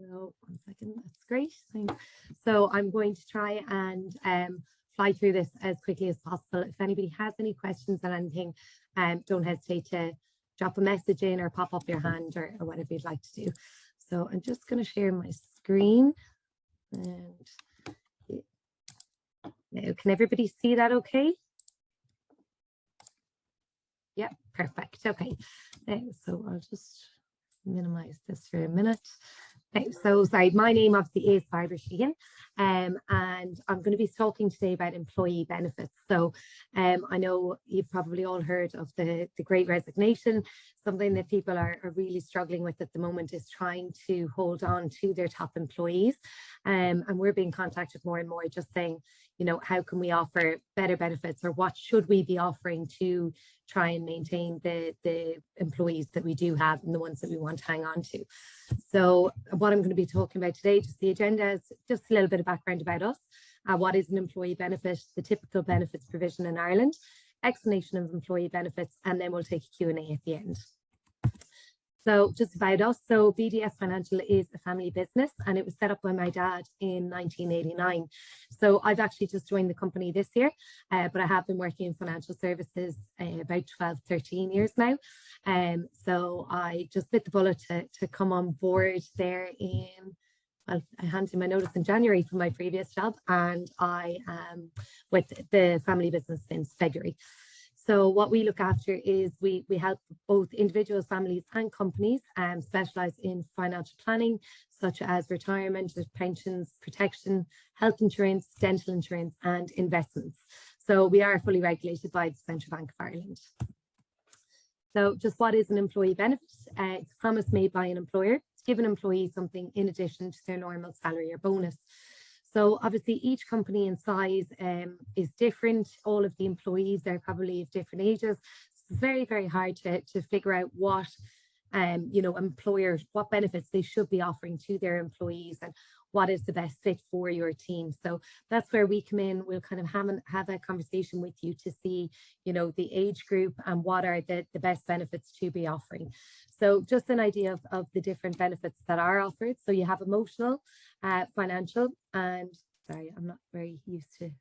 So 1 second, that's great. Thanks. So I'm going to try and fly through this as quickly as possible. If anybody has any questions on anything, don't hesitate to drop a message in or pop up your hand or whatever you'd like to do. So I'm just going to share my screen. And now, can everybody see that okay? Yeah, perfect. Okay. So I'll just minimize this for a minute. So sorry, my name obviously is Barbara Sheehan, and I'm going to be talking today about employee benefits. So I know you've probably all heard of the Great Resignation. Something that people are really struggling with at the moment is trying to hold on to their top employees. And we're being contacted more and more just saying, you know, how can we offer better benefits, or what should we be offering to try and maintain the employees that we do have and the ones that we want to hang on to. So what I'm going to be talking about today, just the agenda, is just a little bit of background about us. What is an employee benefit, the typical benefits provision in Ireland, explanation of employee benefits, and then we'll take a Q&A at the end. So just about us. So BDS Financial is a family business, and it was set up by my dad in 1989. So I've actually just joined the company this year, but I have been working in financial services about 12, 13 years now. So I just bit the bullet to come on board there in, well, I handed in my notice in January from my previous job, and I am with the family business since February. So what we look after is we help both individuals, families and companies specialise in financial planning, such as retirement, pensions, protection, health insurance, dental insurance and investments. So we are fully regulated by the Central Bank of Ireland. So just what is an employee benefit? It's a promise made by an employer to give an employee something in addition to their normal salary or bonus. So obviously each company in size is different. All of the employees are probably of different ages. So it's very, very hard to figure out what, you know, employers, what benefits they should be offering to their employees and what is the best fit for your team. So that's where we come in. We'll kind of have a conversation with you to see, you know, the age group and what are the best benefits to be offering. So just an idea of the different benefits that are offered. So you have emotional, financial, and sorry, I'm not very used to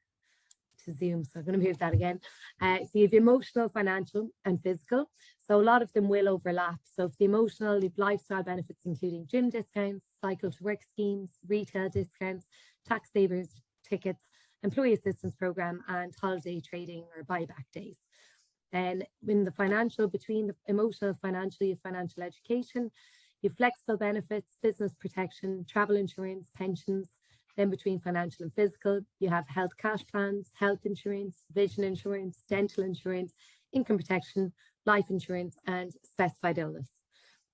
Zoom, so I'm going to move that again. So you have emotional, financial and physical. So a lot of them will overlap. So for the emotional, you have lifestyle benefits, including gym discounts, cycle to work schemes, retail discounts, tax savers tickets, employee assistance program, and holiday trading or buyback days. Then in the financial, between the emotional and financial, you have financial education, you have flexible benefits, business protection, travel insurance, pensions. Then between financial and physical, you have health cash plans, health insurance, vision insurance, dental insurance, income protection, life insurance, and specified illness.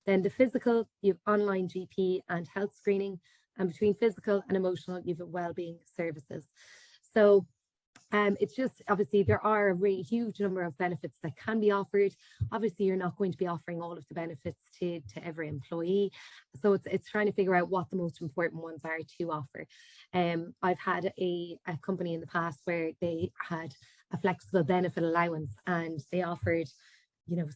Then the physical, you have online GP and health screening, and between physical and emotional, you have wellbeing services. So it's just, obviously there are a really huge number of benefits that can be offered. Obviously you're not going to be offering all of the benefits to every employee, so it's trying to figure out what the most important ones are to offer. I've had a company in the past where they had a flexible benefit allowance, and they offered, you know,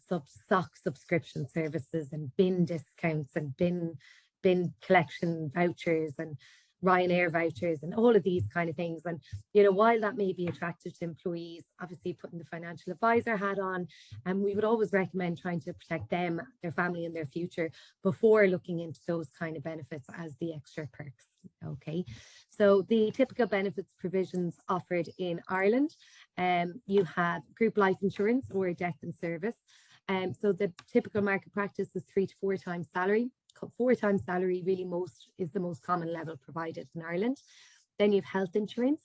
sock subscription services and bin discounts and bin collection vouchers and Ryanair vouchers and all of these kind of things. And, you know, while that may be attractive to employees, obviously putting the financial advisor hat on, and we would always recommend trying to protect them, their family and their future before looking into those kind of benefits as the extra perks. Okay, so the typical benefits provisions offered in Ireland, you have group life insurance or death in service. So the typical market practice is 3 to 4 times salary. 4 times salary really is the most common level provided in Ireland. Then you have health insurance.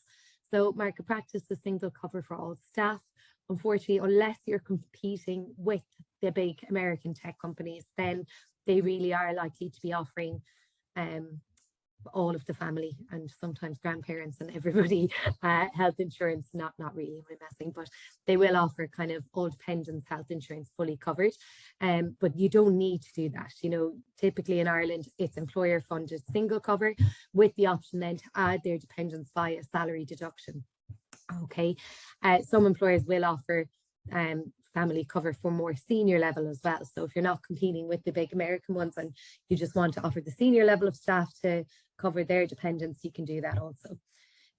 So market practice is single cover for all staff. Unfortunately, unless you're competing with the big American tech companies, then they really are likely to be offering all of the family and sometimes grandparents and everybody health insurance, not really, we're messing, but they will offer kind of all dependents health insurance fully covered, but you don't need to do that. You know, typically in Ireland it's employer funded single cover with the option then to add their dependents via salary deduction. Okay, some employers will offer family cover for more senior level as well. So if you're not competing with the big American ones and you just want to offer the senior level of staff to cover their dependents, you can do that also.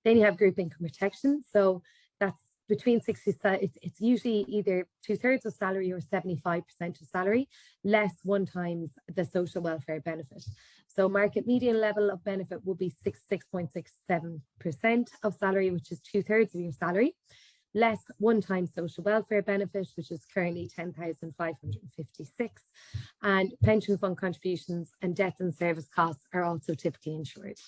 Then you have group income protection. So that's between 60, it's usually either 2/3 of salary or 75% of salary, less 1 times the social welfare benefit. So market median level of benefit will be 6.67% of salary, which is 2/3 of your salary, less 1 time social welfare benefit, which is currently 10,556. And pension fund contributions and death and service costs are also typically insured.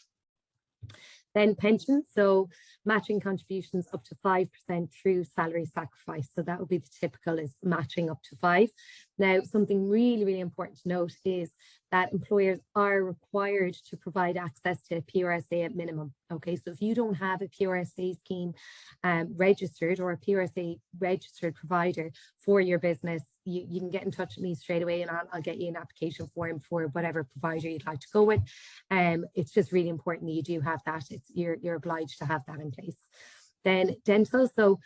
Then pensions, so matching contributions up to 5% through salary sacrifice. So that would be the typical, is matching up to 5. Now, something really, really important to note is that employers are required to provide access to a PRSA at minimum. Okay, so if you don't have a PRSA scheme registered, or a PRSA registered provider for your business, you can get in touch with me straight away, and I'll get you an application form for whatever provider you'd like to go with. It's just really important that you do have that. You're obliged to have that in place. Then dental. So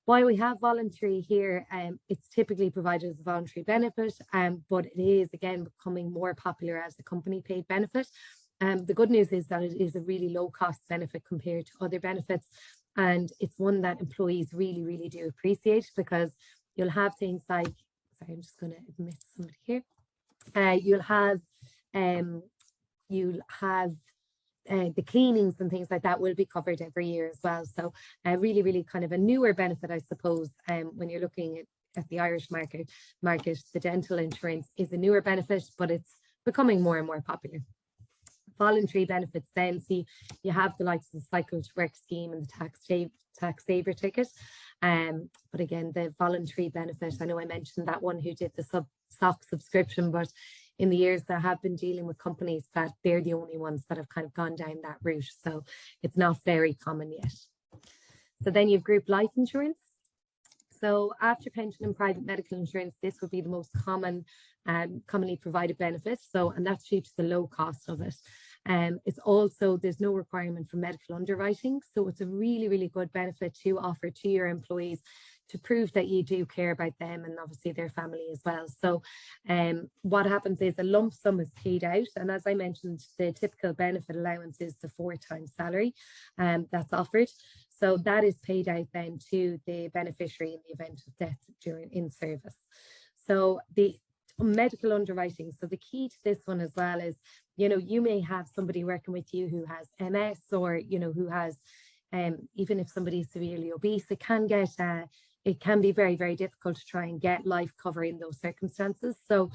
while we have voluntary here, it's typically provided as a voluntary benefit, but it is again becoming more popular as a company paid benefit. The good news is that it is a really low cost benefit compared to other benefits, and it's one that employees really, really do appreciate, because you'll have things like, sorry, I'm just going to admit somebody here. You'll have the cleanings and things like that will be covered every year as well. So really, really kind of a newer benefit, I suppose, when you're looking at the Irish market, the dental insurance is a newer benefit, but it's becoming more and more popular. Voluntary benefits then, see, you have the likes of the Cycle to Work scheme and the tax saver ticket. But again, the voluntary benefit, I know I mentioned that one who did the SOC subscription, but in the years that I have been dealing with companies, that they're the only ones that have kind of gone down that route. So it's not very common yet. So then you have group life insurance. So after pension and private medical insurance, this would be the most commonly provided benefit. So, and that's due to the low cost of it. It's also, there's no requirement for medical underwriting. So it's a really, really good benefit to offer to your employees to prove that you do care about them and obviously their family as well. So what happens is a lump sum is paid out. And as I mentioned, the typical benefit allowance is the 4 times salary that's offered. So that is paid out then to the beneficiary in the event of death in service. So the medical underwriting. So the key to this one as well is, you may have somebody working with you who has MS, or, who has, even if somebody is severely obese, it can be very, very difficult to try and get life cover in those circumstances. So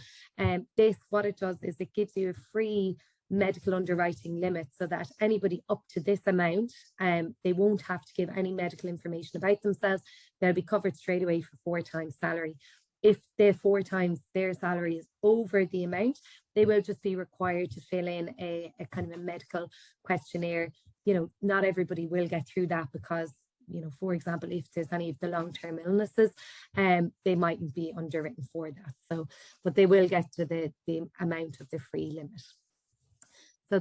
what it does is it gives you a free medical underwriting limit, so that anybody up to this amount, they won't have to give any medical information about themselves. They'll be covered straight away for 4 times salary. If the 4 times their salary is over the amount, they will just be required to fill in a kind of a medical questionnaire. Not everybody will get through that, because for example, if there's any of the long-term illnesses, they mightn't be underwritten for that. So, but they will get to the amount of the free limit. So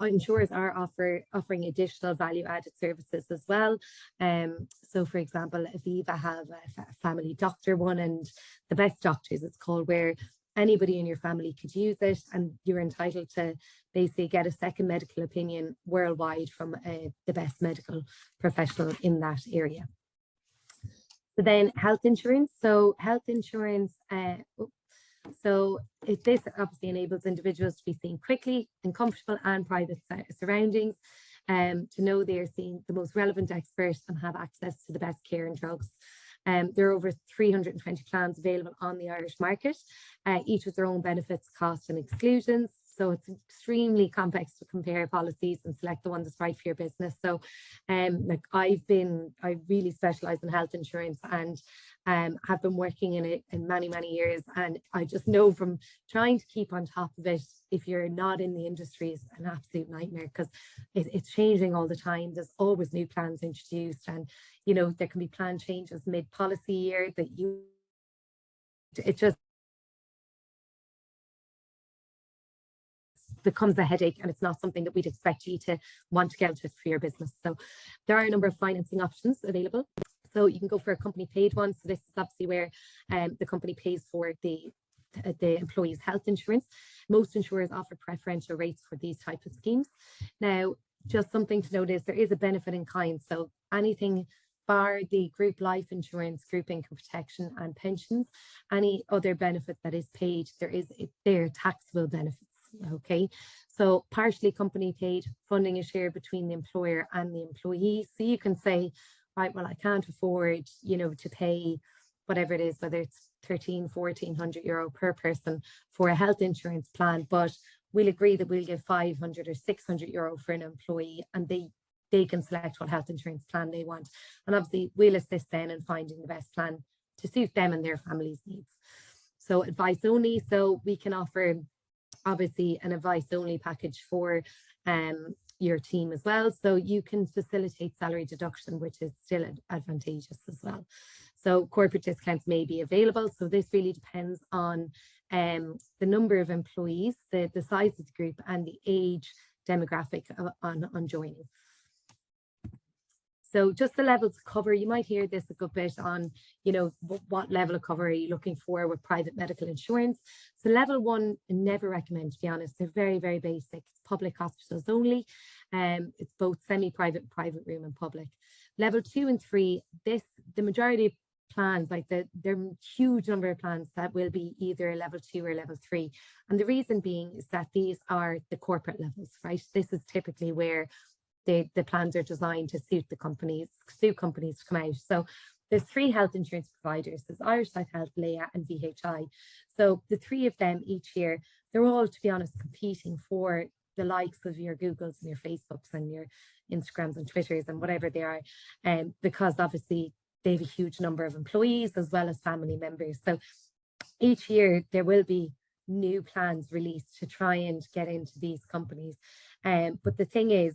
insurers are offering additional value-added services as well. So for example, Aviva have a family doctor one, and the best doctors it's called, where anybody in your family could use it, and you're entitled to basically get a second medical opinion worldwide from the best medical professional in that area. So then health insurance. So health insurance, this obviously enables individuals to be seen quickly in comfortable and private surroundings, to know they're seeing the most relevant expert and have access to the best care and drugs. There are over 320 plans available on the Irish market, each with their own benefits, costs and exclusions. So it's extremely complex to compare policies and select the one that's right for your business. So I really specialize in health insurance, and have been working in it in many, many years. And I just know from trying to keep on top of it, if you're not in the industry, is an absolute nightmare, because it's changing all the time. There's always new plans introduced, and there can be plan changes mid-policy year that it just becomes a headache, and it's not something that we'd expect you to want to get into for your business. So there are a number of financing options available. So you can go for a company paid one. So this is obviously where the company pays for the employee's health insurance. Most insurers offer preferential rates for these types of schemes. Now, just something to note is there is a benefit in kind. So anything bar the group life insurance, group income protection and pensions, any other benefit that is paid, they're taxable benefits. Okay, so partially company paid, funding is shared between the employer and the employee. So you can say, right, well, I can't afford, to pay whatever it is, whether it's 1,400 euro per person for a health insurance plan, but we'll agree that we'll give 500 or 600 euro for an employee, and they can select what health insurance plan they want. And obviously we'll assist them in finding the best plan to suit them and their family's needs. So advice only. So we can offer obviously an advice only package for your team as well. So you can facilitate salary deduction, which is still advantageous as well. So corporate discounts may be available. So this really depends on the number of employees, the size of the group, and the age demographic on joining. So just the levels of cover, you might hear this a good bit on, what level of cover are you looking for with private medical insurance. So level 1, I never recommend, to be honest. They're very, very basic. It's public hospitals only. It's both semi-private, private room and public. Level 2 and 3, the majority of plans, like there are huge number of plans that will be either level 2 or level 3. And the reason being is that these are the corporate levels, right? This is typically where the plans are designed to suit companies to come out. So there's 3 health insurance providers. There's Irish Life Health, Leah and VHI. So the 3 of them each year, they're all, to be honest, competing for the likes of your Googles and your Facebooks and your Instagrams and Twitters and whatever they are, because obviously they have a huge number of employees as well as family members. So each year there will be new plans released to try and get into these companies. But the thing is,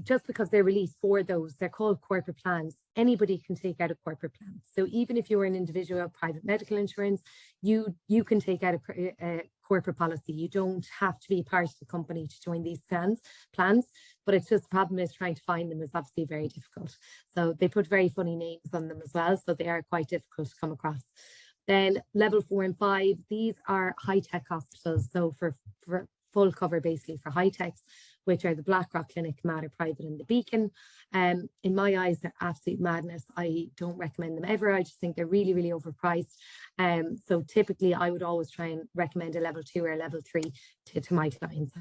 just because they're released for those, they're called corporate plans. Anybody can take out a corporate plan. So even if you're an individual with private medical insurance, you can take out a corporate policy. You don't have to be part of the company to join these plans, but it's just the problem is trying to find them is obviously very difficult. So they put very funny names on them as well, so they are quite difficult to come across. Then level 4 and 5, these are high-tech hospitals. So for full cover basically for high-techs, which are the Blackrock Clinic, Mater Private and the Beacon. In my eyes, they're absolute madness. I don't recommend them ever. I just think they're really, really overpriced. So typically I would always try and recommend a level 2 or a level 3 to my clients.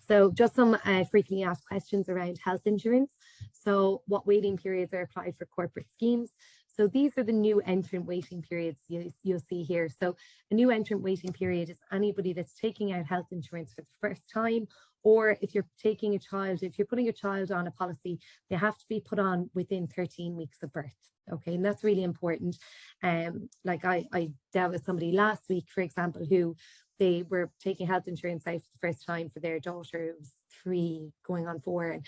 So just some frequently asked questions around health insurance. So what waiting periods are applied for corporate schemes? So these are the new entrant waiting periods you'll see here. So a new entrant waiting period is anybody that's taking out health insurance for the first time, or if you're taking a child, if you're putting a child on a policy, they have to be put on within 13 weeks of birth. Okay, and that's really important. Like I dealt with somebody last week, for example, who they were taking health insurance out for the first time for their daughter, who was 3 going on 4, and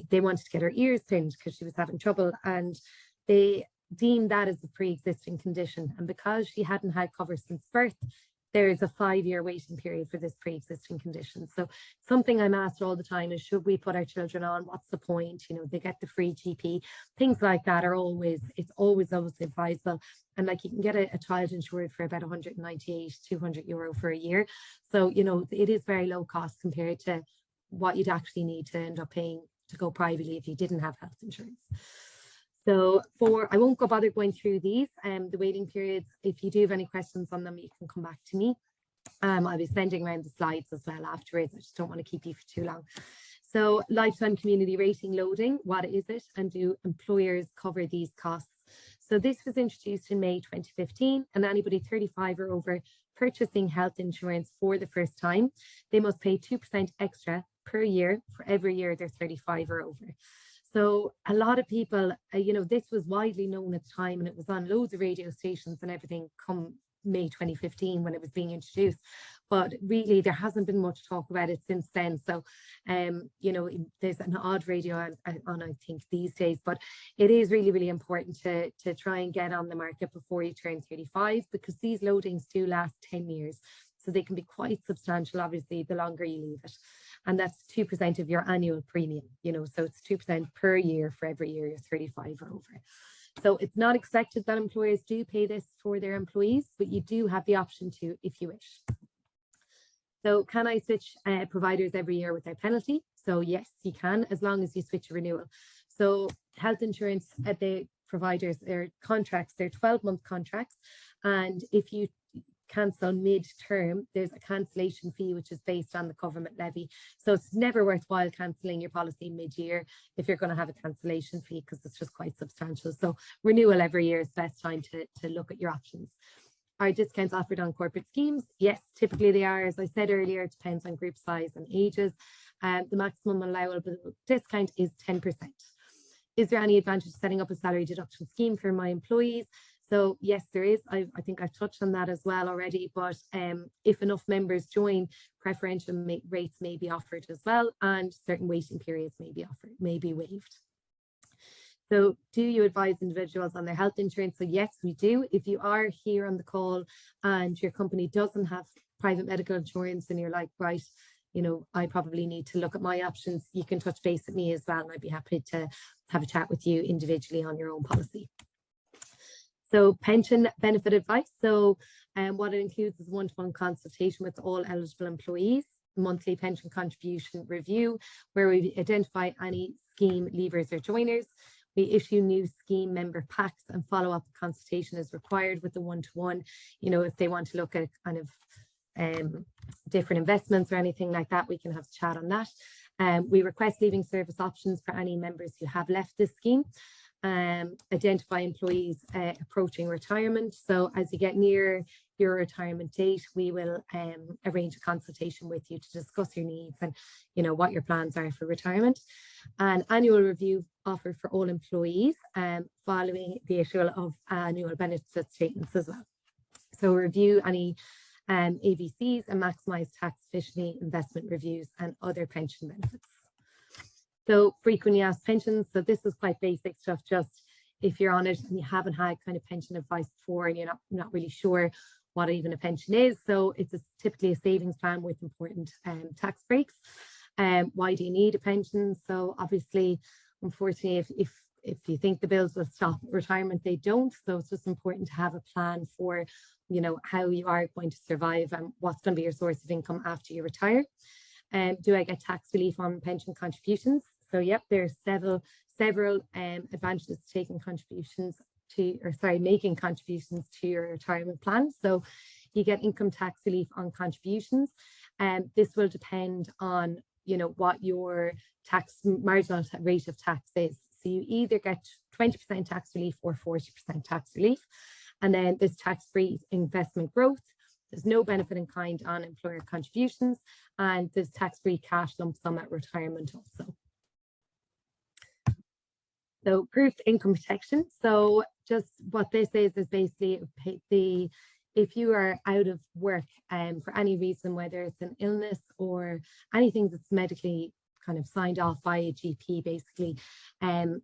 they wanted to get her ears pinned because she was having trouble, and they deemed that as a pre-existing condition. And because she hadn't had cover since birth, there is a 5-year waiting period for this pre-existing condition. So something I'm asked all the time is, should we put our children on? What's the point? They get the free GP. Things like that are always advisable. And like you can get a child insured for about 198, 200 euro for a year. So, it is very low cost compared to what you'd actually need to end up paying to go privately if you didn't have health insurance. So I won't bother going through these, the waiting periods. If you do have any questions on them, you can come back to me. I'll be sending around the slides as well afterwards. I just don't want to keep you for too long. So lifetime community rating loading, what is it? And do employers cover these costs? So this was introduced in May 2015, and anybody 35 or over purchasing health insurance for the first time, they must pay 2% extra per year for every year they're 35 or over. So a lot of people, this was widely known at the time, and it was on loads of radio stations and everything come May 2015 when it was being introduced. But really, there hasn't been much talk about it since then. So, there's an odd radio on, I think, these days. But it is really, really important to try and get on the market before you turn 35, because these loadings do last 10 years. So they can be quite substantial, obviously, the longer you leave it. And that's 2% of your annual premium, you know, so it's 2% per year for every year you're 35 or over. So it's not expected that employers do pay this for their employees, but you do have the option to if you wish. So can I switch providers every year without penalty? So yes, you can, as long as you switch a renewal. So health insurance, the providers, their contracts, they're 12-month contracts. And if you cancel mid-term, there's a cancellation fee, which is based on the government levy. So it's never worthwhile cancelling your policy mid-year if you're going to have a cancellation fee, because it's just quite substantial. So renewal every year is the best time to look at your options. Are discounts offered on corporate schemes? Yes, typically they are. As I said earlier, it depends on group size and ages. The maximum allowable discount is 10%. Is there any advantage to setting up a salary deduction scheme for my employees? So yes, there is. I think I've touched on that as well already, but if enough members join, preferential rates may be offered as well, and certain waiting periods may be waived. So do you advise individuals on their health insurance? So yes, we do. If you are here on the call and your company doesn't have private medical insurance and you're like, right, you know, I probably need to look at my options, you can touch base with me as well, and I'd be happy to have a chat with you individually on your own policy. So pension benefit advice. So what it includes is one-to-one consultation with all eligible employees, monthly pension contribution review, where we identify any scheme leavers or joiners. We issue new scheme member packs, and follow-up consultation is required with the one-to-one. You know, if they want to look at kind of different investments or anything like that, we can have a chat on that. We request leaving service options for any members who have left this scheme. Identify employees approaching retirement. So as you get near your retirement date, we will arrange a consultation with you to discuss your needs and, you know, what your plans are for retirement. An annual review offered for all employees following the issue of annual benefit statements as well. So review any ABCs and maximize tax efficiency, investment reviews, and other pension benefits. So frequently asked pensions. So this is quite basic stuff. Just if you're on it and you haven't had kind of pension advice before and you're not really sure what even a pension is. So it's typically a savings plan with important tax breaks. Why do you need a pension? So obviously, unfortunately, if you think the bills will stop at retirement, they don't. So it's just important to have a plan for, you know, how you are going to survive and what's going to be your source of income after you retire. Do I get tax relief on pension contributions? So yep, there are several advantages to taking contributions to, making contributions to your retirement plan. So you get income tax relief on contributions, and this will depend on, you know, what your marginal rate of tax is. So you either get 20% tax relief or 40% tax relief, and then there's tax-free investment growth. There's no benefit in kind on employer contributions, and there's tax-free cash lump sum at retirement also. So group income protection. So just what this is basically if you are out of work for any reason, whether it's an illness or anything that's medically kind of signed off by a GP, basically,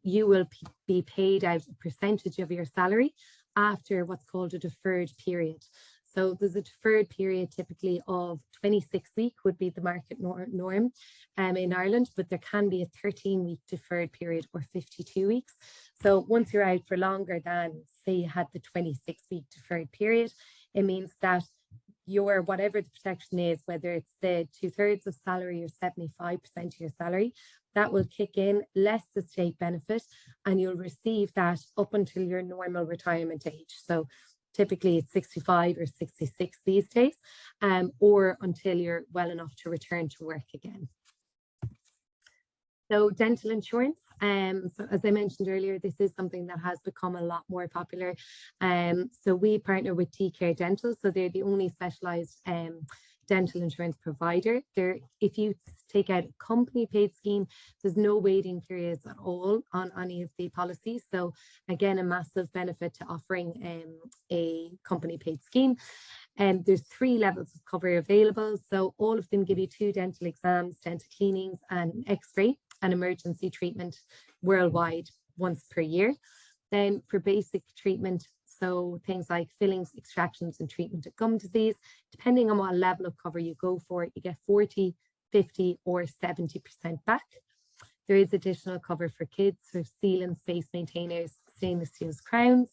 you will be paid out a percentage of your salary after what's called a deferred period. So there's a deferred period typically of 26 weeks would be the market norm in Ireland, but there can be a 13-week deferred period or 52 weeks. So once you're out for longer than, say, you had the 26-week deferred period, it means that your whatever the protection is, whether it's the 2/3 of salary or 75% of your salary, that will kick in less the state benefit, and you'll receive that up until your normal retirement age. So typically it's 65 or 66 these days, or until you're well enough to return to work again. So dental insurance. So as I mentioned earlier, this is something that has become a lot more popular. So we partner with TCare Dental. So they're the only specialised dental insurance provider. If you take out a company paid scheme, there's no waiting periods at all on any of the policies. So again, a massive benefit to offering a company paid scheme. And there's 3 levels of cover available. So all of them give you 2 dental exams, dental cleanings, and x-ray and emergency treatment worldwide once per year. Then for basic treatment, So things like fillings, extractions, and treatment of gum disease. Depending on what level of cover you go for, you get 40, 50, or 70% back. There is additional cover for kids, so sealants, face maintainers, stainless steel crowns,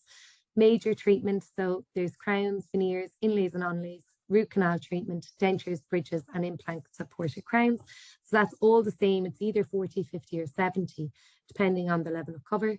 major treatment. So there's crowns, veneers, inlays and onlays, root canal treatment, dentures, bridges, and implant supported crowns. So that's all the same. It's either 40, 50, or 70, depending on the level of cover.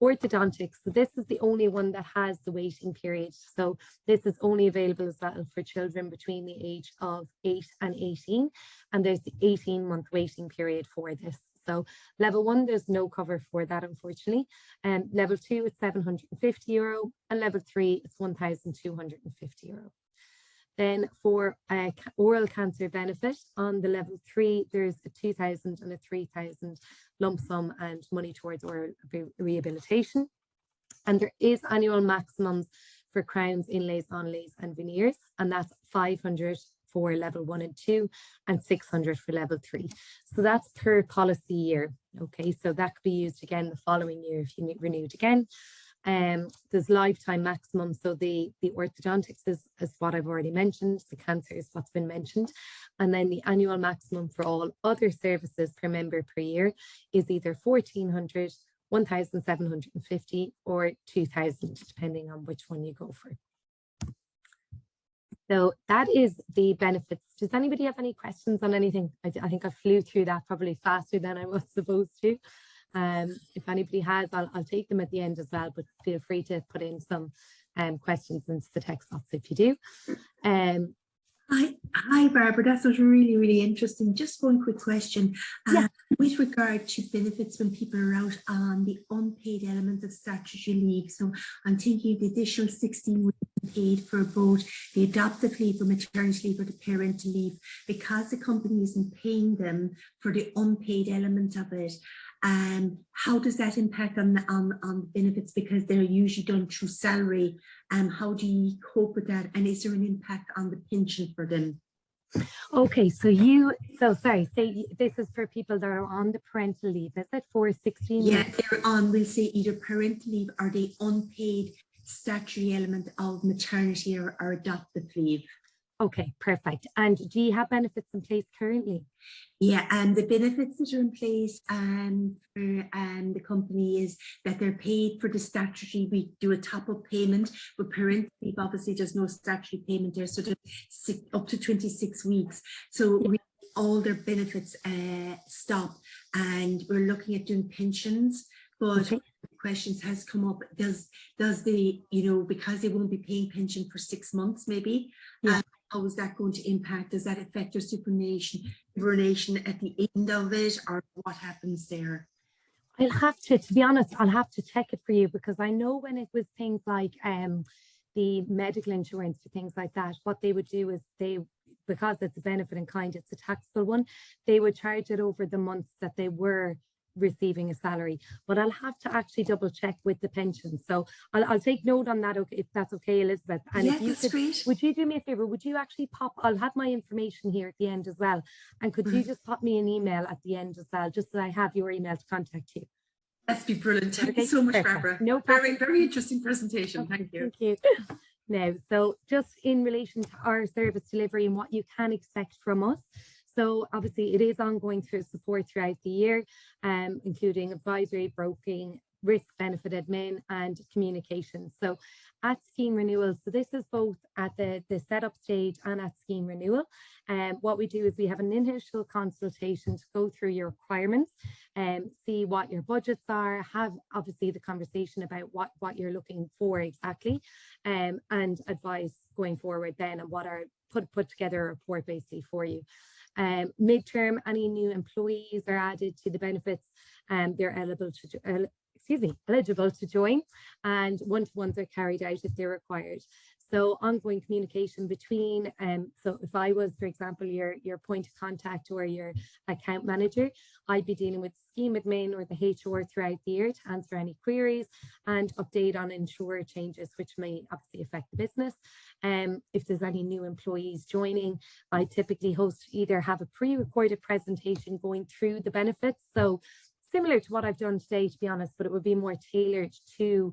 Orthodontics, so this is the only one that has the waiting period. So this is only available as well for children between the age of 8 and 18. And there's the 18-month waiting period for this. So level 1, there's no cover for that, unfortunately. Level 2, it's €750. And level 3, it's €1,250. Then for oral cancer benefit, on the level 3, there's a 2,000 and a 3,000 lump sum and money towards oral rehabilitation. And there is annual maximums for crowns, inlays, onlays, and veneers, and that's 500 for level 1 and 2 and 600 for level 3. So that's per policy year. Okay, so that could be used again the following year if you renewed again. There's lifetime maximum. So the orthodontics is what I've already mentioned, the cancer is what's been mentioned. And then the annual maximum for all other services per member per year is either 1,400, 1,750 or 2,000, depending on which one you go for. So that is the benefits. Does anybody have any questions on anything? I think I flew through that probably faster than I was supposed to. If anybody has, I'll take them at the end as well, but feel free to put in some questions into the text box if you do. Hi, Barbara. That was really, really interesting. Just one quick question. With regard to benefits when people are out on the unpaid element of statutory leave. So I'm thinking the additional 16 weeks paid for both the adoptive leave or maternity leave or the parental leave, because the company isn't paying them for the unpaid element of it. How does that impact on the benefits, because they're usually done through salary? How do you cope with that? And is there an impact on the pension for them? Okay, so sorry, say this is for people that are on the parental leave. Is it for 16 Yeah, weeks? they're on, we'll say either parental leave or the unpaid statutory element of maternity or adoptive leave. Okay, perfect. And do you have benefits in place currently? Yeah, and the benefits that are in place for the company is that they're paid for the statutory. We do a top-up payment. With parental leave, obviously, there's no statutory payment there, so there's up to 26 weeks. So all their benefits stop, and we're looking at doing pensions. But questions has come up, does the, because they won't be paying pension for 6 months maybe, how is that going to impact? Does that affect their superannuation at the end of it, or what happens there? I'll have to be honest, I'll have to check it for you, because I know when it was things like the medical insurance or things like that, what they would do is because it's a benefit in kind, it's a taxable one, they would charge it over the months that they were receiving a salary. But I'll have to actually double check with the pension. So I'll take note on that, if that's okay, Elizabeth. And yeah, if you great. Would you do me a favor? Would you actually I'll have my information here at the end as well. And could you just pop me an email at the end as well, just so I have your email to contact you? That'd be brilliant. Thank you so much, perfect. Barbara. No problem. Very, very interesting presentation. Okay, thank you. Thank you. Now, so just in relation to our service delivery and what you can expect from us. So obviously it is ongoing support throughout the year, including advisory, broking, risk benefit admin, and communication. So at scheme renewal, so this is both at the setup stage and at scheme renewal. What we do is we have an initial consultation to go through your requirements and see what your budgets are, have obviously the conversation about what you're looking for exactly, and advise going forward then, and what are put together a report basically for you. Midterm, any new employees are added to the benefits, they're eligible to join, and one-to-ones are carried out if they're required. So ongoing communication between, so if I was, for example, your point of contact or your account manager, I'd be dealing with scheme admin or the HR throughout the year to answer any queries and update on insurer changes, which may obviously affect the business. If there's any new employees joining, I typically have a pre-recorded presentation going through the benefits. So similar to what I've done today, to be honest, but it would be more tailored to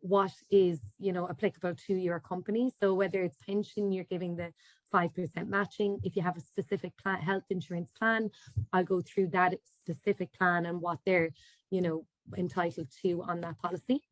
what is, you know, applicable to your company. So whether it's pension, you're giving the 5% matching. If you have a specific plan, health insurance plan, I'll go through that specific plan and what they're, you know, entitled to on that policy.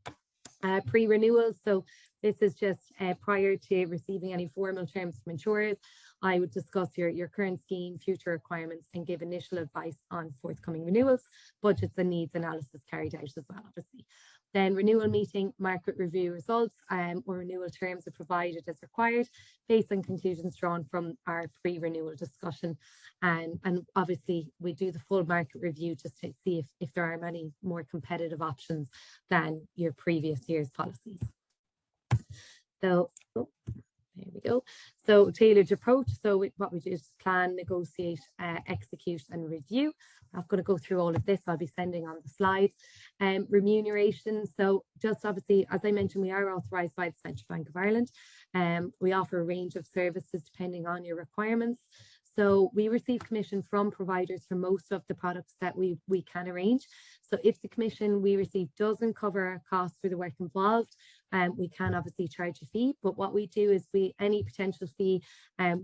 Pre-renewals, so this is just prior to receiving any formal terms from insurers. I would discuss your current scheme, future requirements, and give initial advice on forthcoming renewals, budgets and needs analysis carried out as well, obviously. Then renewal meeting, market review results, or renewal terms are provided as required based on conclusions drawn from our pre-renewal discussion. And obviously we do the full market review just to see if there are many more competitive options than your previous year's policies. So, there we go. So tailored approach. So what we do is plan, negotiate, execute and review. I'm not going to go through all of this. I'll be sending on the slides. Remuneration. So just obviously, as I mentioned, we are authorised by the Central Bank of Ireland. We offer a range of services depending on your requirements. So we receive commission from providers for most of the products that we can arrange. So if the commission we receive doesn't cover our costs for the work involved, we can obviously charge a fee. But what we do is any potential fee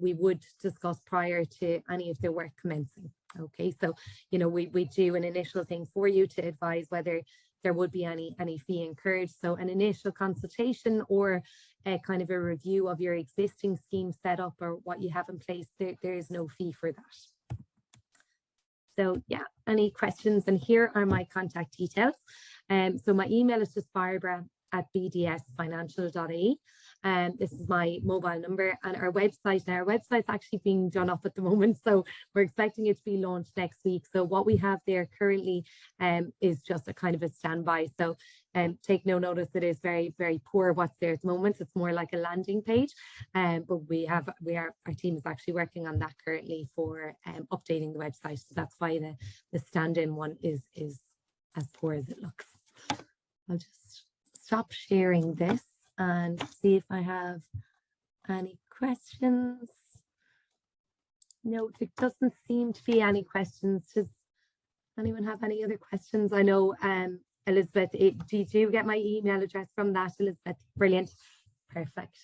we would discuss prior to any of the work commencing. Okay, so you know we do an initial thing for you to advise whether there would be any fee incurred. So an initial consultation or a kind of a review of your existing scheme setup or what you have in place, there is no fee for that. So yeah, any questions? And here are my contact details. So my email is just barbara@bdsfinancial.ie. This is my mobile number, and our website. Now, our website's actually being done up at the moment, so we're expecting it to be launched next week. So what we have there currently is just a kind of a standby. So take no notice, it is very, very poor what's there at the moment. It's more like a landing page. But our team is actually working on that currently for updating the website. So that's why the stand-in one is as poor as it looks. I'll just stop sharing this and see if I have any questions. No, there doesn't seem to be any questions. Does anyone have any other questions? I know Elizabeth, did you get my email address from that, Elizabeth? Brilliant. Perfect.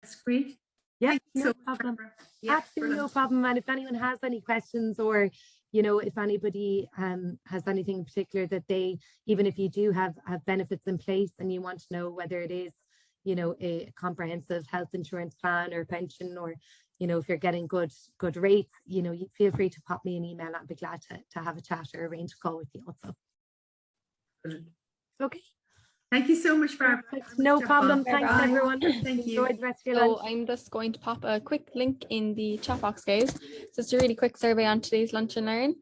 That's great. Yeah, no problem. Yeah, absolutely no problem. And if anyone has any questions, or you know, if anybody has anything in particular that they, even if you do have benefits in place and you want to know whether it is, you know, a comprehensive health insurance plan or pension, or you know, if you're getting good rates, you know, you feel free to pop me an email. I'd be glad to have a chat or arrange a call with you also. Okay. Thank you so much, Barbara. No problem. Thanks, Bye. everyone. Thank you. Enjoy the rest of your So lunch. I'm just going to pop a quick link in the chat box, guys. So it's a really quick survey on today's Lunch and Learn.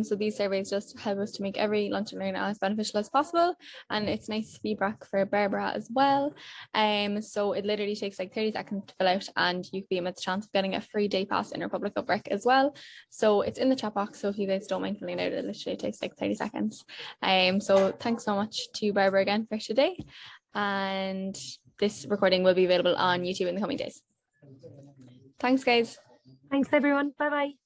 So these surveys just help us to make every Lunch and Learn as beneficial as possible. And it's nice feedback for Barbara as well. So it literally takes like 30 seconds to fill out, and you could be with the chance of getting a free day pass in Republic of Work as well. So it's in the chat box. So if you guys don't mind filling out, it literally takes like 30 seconds. So thanks so much to Barbara again for today. And this recording will be available on YouTube in the coming days. Thanks, guys. Thanks, everyone. Bye-bye.